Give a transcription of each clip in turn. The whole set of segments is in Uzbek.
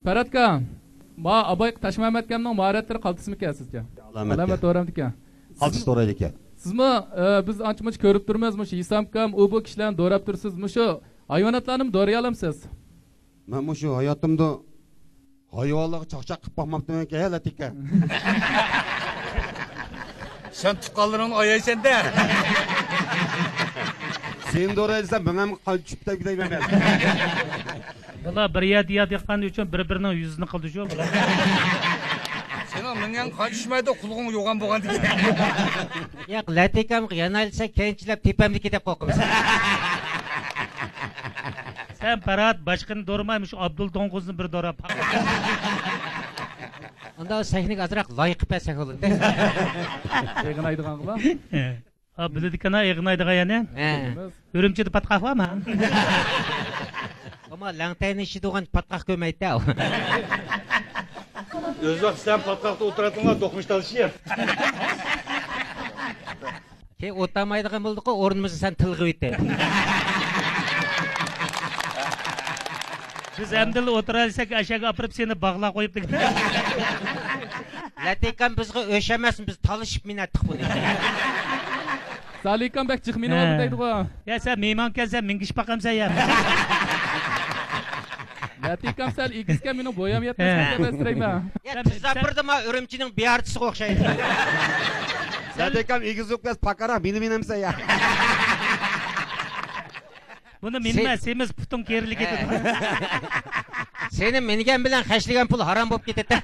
Faratka, ma Abay Taşmamat kamning mahoratlari qaltismi ekan sizga? Alamat to'g'rimi ekan? Qaltis to'g'ri ekan. Sizmi biz ancha-muncha ko'rib turmiz, mushu Isam kam u bu kishilarni do'rab tursiz, mushu hayvonotlarni do'ray olamsiz? Men mushu hayotimda hayvonlarga chaqchaq qilib boqmabdim ekan, Latika. Sen tuqqanlaringni oyaysan-da. Sen do'raysan, men ham qolchibda gidayman. Bular bir yad yaqqani uchun bir-birining yuzini qildi-ku bular. Sen menga qochishmaydi, qulog'ing yo'g'on bo'lgan degan. Yo'q, Latikam yanalsa kenchilab tepamniki deb qo'rqamiz. Sen Parat boshqani do'rmaymish, Abdul To'ng'izni bir do'rab. Unda sahnaga azroq loyiq qilsak bo'ladi. Eg'naydigan qila. Ha, biladikana eg'naydigan yana. Urumchida patqaq bormi? Ama langtayni işi doğan patkak kömeydi o. Özbek sen patkakta oturatınlar dokmuş çalışıyor. Ki otamaydıgan bulduk o ornumuzu sen tılgı bitti. Biz emdil oturalsak aşağı apırıp seni bağla koyup dik. Latikam bizge öşemesin biz talışıp minettik bunu. Salikam bek çıkmini oldu deydi o. Ya sen meyman kelsen mingiş bakam sen ya. Latikam sen ikizken meni boyam yetmez deb estirayman. Ya tizapırdıma örümçinin bir artısı okşaydı. Latikam ikiz yo'qmas pakara meni menimsa ya. Bunu minmez, semiz putun kerilik etedi. Senin menigen bilen haşligen pul haram bolup ketedi.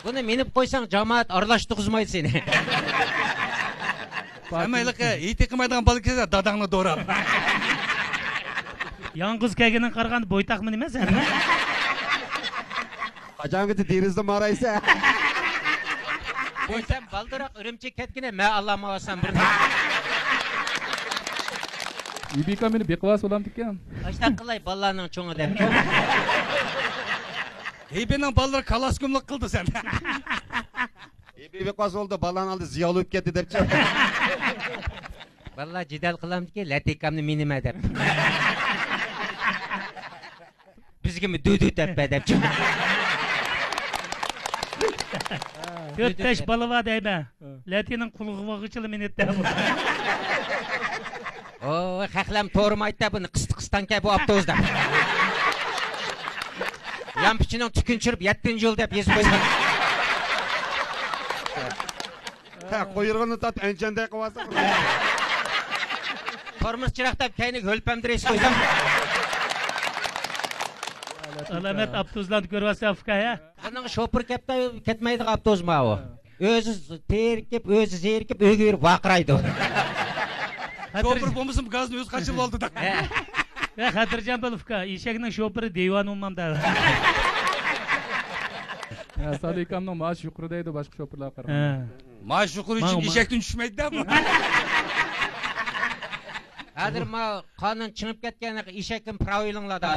Bunu minip koysan cemaat arlaştırmaydı seni. Amaylıqqa eti qilmaydigan bola kelsa dadangni do'rab. Yalnız kelginin qarg'ani bo'ytaqmi nima sen? Qachongacha derizda maraysa. Sen baldırak örümcek ketkine me Allah'ıma olsan bir. Ibika meni beqvas bo'lam ekan. Kaçtan qilay ballarning cho'ngi deb. Eybening balları kalaskumlik qildi sen. Beqvas oldu, balani oldi ziyoli bo'lib ketdi debchi. Vallahi jidal qilamdiki, Latikamni minima deb. Bizgimi düdü deb debchi. Götteş balı var deyme. Latinin kulğuvağıçılı minette bu. Oo, haqlam to'g'rimaydi da buni qistan bu avtobusda. Lampichini tukunchirib 7-yo'l deb yezib qo'ygan. Ha, qo'yirg'ini tat anjanday qilvasan. Tormoz chiraqtab kayni o'lpamdireys qo'ygan. Alamet avtobuslarni ko'ryapsan Afkaya. Buning shopir ketmaydigan avtobus ma o. O'zi terkib, o'zi zerikib, uyga yurib vaqiraydi. Şoför bo'lmasam gazni o'zi qachib oldi da. Ya Xatirjon Bolovka, eshakning shofiri devon ummamda. Ya Salikamning maoshi yuqori deydi, boshqa shofirlar qarab. Maash yuqori uchun eshakdan tushmaydi-da bu. Hozir ma qonun chiqib ketgan eshakning pravilinglarda.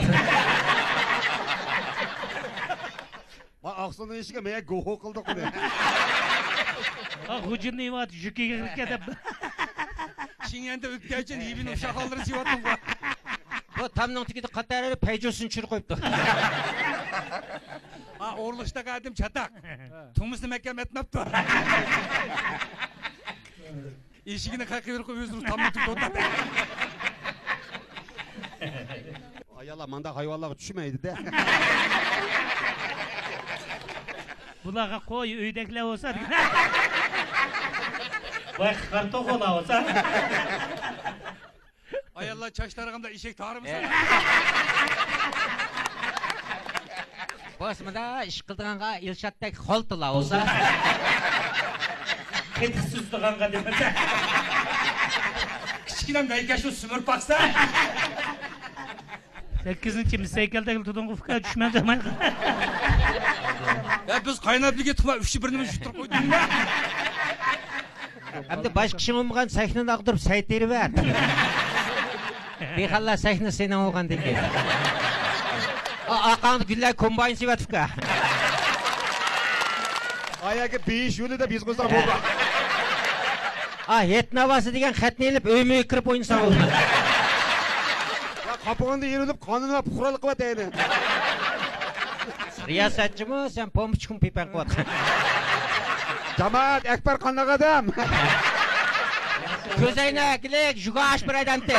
Ma oqsonni eshiga menga go'ho qildi quni. Ha, hujunni vat jukiga ketib. Şingende ötkəçin ibin uşaqalları sivatın bu. Bu tamның tikidi qatarı payjosun çürü qoyuptu. Ha, orluqda qadim çatak. Tumusni məhkəm etməpdi. Eşigini qaqı verib qoyub özünü tamını tutdu onda. Ayala manda hayvanlar düşməydi də. Bularga qo'y uydaklar olsa. Vay kartok ola olsa. Ay Allah çaşlarımda eşek tarı mısın? Bosmada iş qildiğanga İlşatdek xoltila olsa. Ketiksizdiğanga demese. Kichkinam naykaşni sümür baksa. 8-chi misaykeldagi tudung'ufga tushmay zaman. Ya biz qaynab birga tuxma 3-chi birni yuturib qo'ydingmi? Hamda boshqa ishing bo'lmagan sahnani ag'dirib saytirib ver. Bexalla sahna seni olgan deki. Aqan gullar kombayn sivatifka. Ayaga 5 yo'li deb yozib qo'ysa bo'ldi. Het navasi degan xatni ilib o'yimga kirib o'yinsan bo'ldi. Qapog'ini yerilib qonunga puqralik qilyapti. Riyosatchimi, sen pompichkum pipan qilyapsan. Jamoat Akbar qanday odam? Ko'zoynaklik, jugash bir odamda.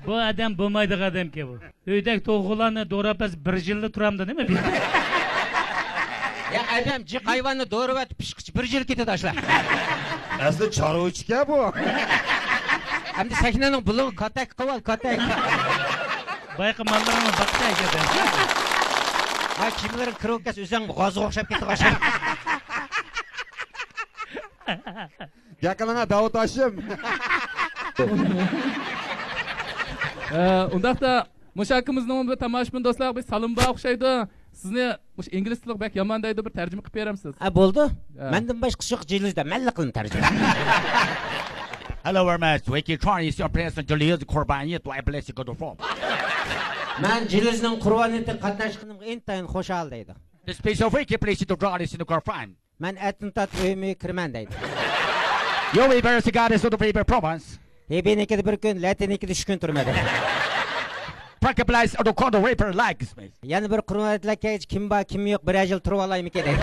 Bu adam bo'lmaydigan odamki bu. Uydagi to'g'ularni do'rapas 1 yilda turamdi, nima bu? Ya adam jiq hayvonni do'rib atib pishqich 1 yil ketadi ashlar. Asli choruvchi bu. Hamda Sakinaning bulug'i katak qilib, katak. Bayqi mallarni baqsa ekan. Ha kimlarning krokasi o'zing g'ozga o'xshab ketdi ashlar. Yaqinına Davut Hashim. Undaqda mushakimizning bir tomoshabin do'stlar biz salomba o'xshaydi. Sizni mush ingliz tili bek yomon deydi, bir tarjima qilib beramiz. Ha bo'ldi. Mendan boshqa yo'q jilizda malla qilin tarjima. Hello, Hermes. Wiki Tron is your president to lead the Korbaniyat to a place to go to from. Men jilizning qurboniyatida qatnashganimga intayin xo'shal deydi. The space of Wiki place to draw this in the Korban. Men attentat uyumiga kirman deydi. You will bear the goddess of the paper province. Benikida bir kun, latinikida 3 kun turmadi. Practicalize of the condo raper likes me. Yana bir qurboniyatlarga kim bor, kim yo'q, bir yil turib olaymi deydi.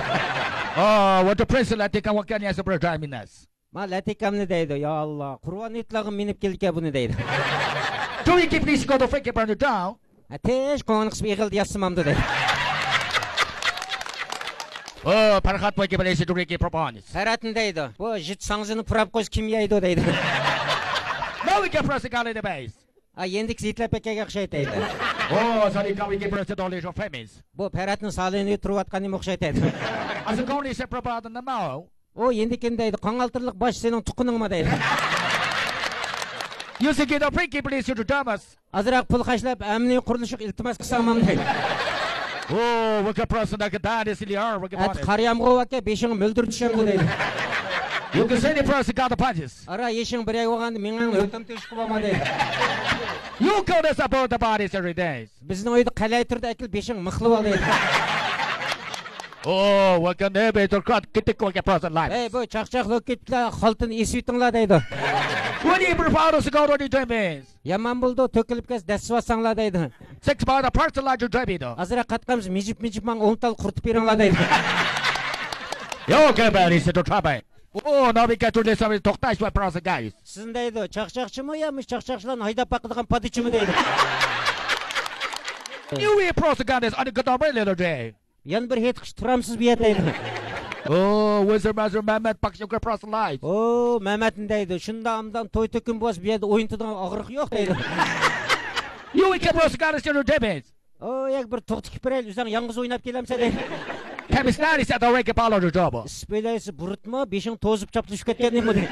Oh, what the prince like take what can you say about us? Ma latikamni deydi. Ya Alloh, qurboniyatlarga minib kelgan buni deydi. Do you keep this go to fake burn it down? Ateş qo'ng'is yig'ildi yassamamdi deydi. Oh, parxat boyga place to Ricky propones. Hayratni deydi. Bu jit sangzini purab qo'ysa kim yeydi deydi. Now we get press the in the base. A yendik zitlab akaga o'xshaydi deydi. Oh, sorry, can we get press the knowledge of famous? Bu Paratning salini turayotganini o'xshaydi deydi. As a goni se propaganda the mouth. O endi kim deydi? Qongaltirlik bosh sening tuquningmi deydi. You should get a freaky place to Thomas. Azroq pul xashlab, amniy qurilish iltimos qilsamam deydi. Oh, we can press the god is in the air. We At can. qaryamg'ov aka beshing muldir tushamdi deydi. You can say the press the god punches. Ara yeshing bir oy bo'lganda menga o'tim tesh qilma deydi. You call us about the bodies every day. Bizning uyda qalay turdi akil beshing mixlib ol deydi. Oh, we can never to cut get the quick person life. Ey bu chaqchaqlik ketlar, xoltin esitinglar deydi. When you prepare us to go to the dreams. Yomon bo'ldi, to'kilib kes dastvasanglar deydi. Six by the person like your dream. Azroq qatqamiz mijib man 10 tal quritib beringlar deydi. You can bear this to trouble. Oh, now we get to this some to'xtash by person guys. Sizin deydi, chaqchaqchimi yo'mi, chaqchaqchilarni haydab paqadigan padichimi deydi. You will press God is on the good little day. Yan bir het qish turamsiz bu yerda deydi. Oh, Wizard Master Mehmet Pak your press light. O, Mehmet'in deydi. Shunda amdan to'y to'kin bo'z bu yerda o'yintidan og'riq yo'q deydi. You will get press God is your dreams. O, yak bir to'xtikib beraylik, o'zing yolg'iz o'ynab kelamsa deydi. Chemistry said the rake Apollo to job. Ispelaysi burutma, beshing to'zib choptirib ketganingmi deydi.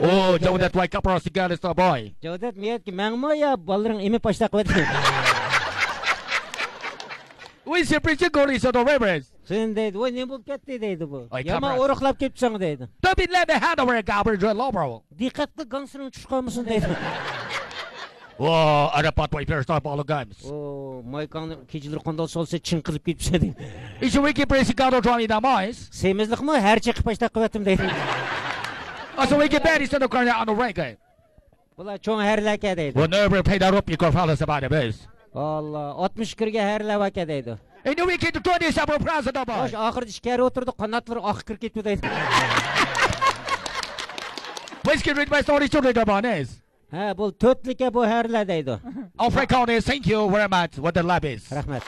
Oh, Joe that wake up press God is the boy. Javdat meyatki, mengmi yo bolalaring emi pashta qiladi. We should preach the glory of the rivers. Sen deydi, "Voy, ne bo'lib ketdi?" deydi bu. Ay, Yomon kamera. o'roqlab ketibsan deydi. Don't be let me hand over a garbage to Lobro. Diqqat qil, gangsterning tushqanmisan deydi. Oh, other pot way first up all the guns. O, Moykangni kechilir qondol solsa chin qilib ketibsa deydi. Is you wiki praise God to join the boys. Semizlikmi? Har chiqib pashta qilyaptim deydi. Also we get bad instead of going on the reggae. Bular cho'ng harlaka deydi. We'll never pay that up you can follow us about the base. Allah, 60 kirga harlab aka deydi. And you wiki to 20 several prize of the boy. Xo'sh, oxirida ichkari o'tirdi, qanotlari oq kirib ketdi deydi. Please get rid of my story to the boys. Ha, bu to'rtlikka bu harla deydi. Africa, thank you very much. What the lab is. Rahmat.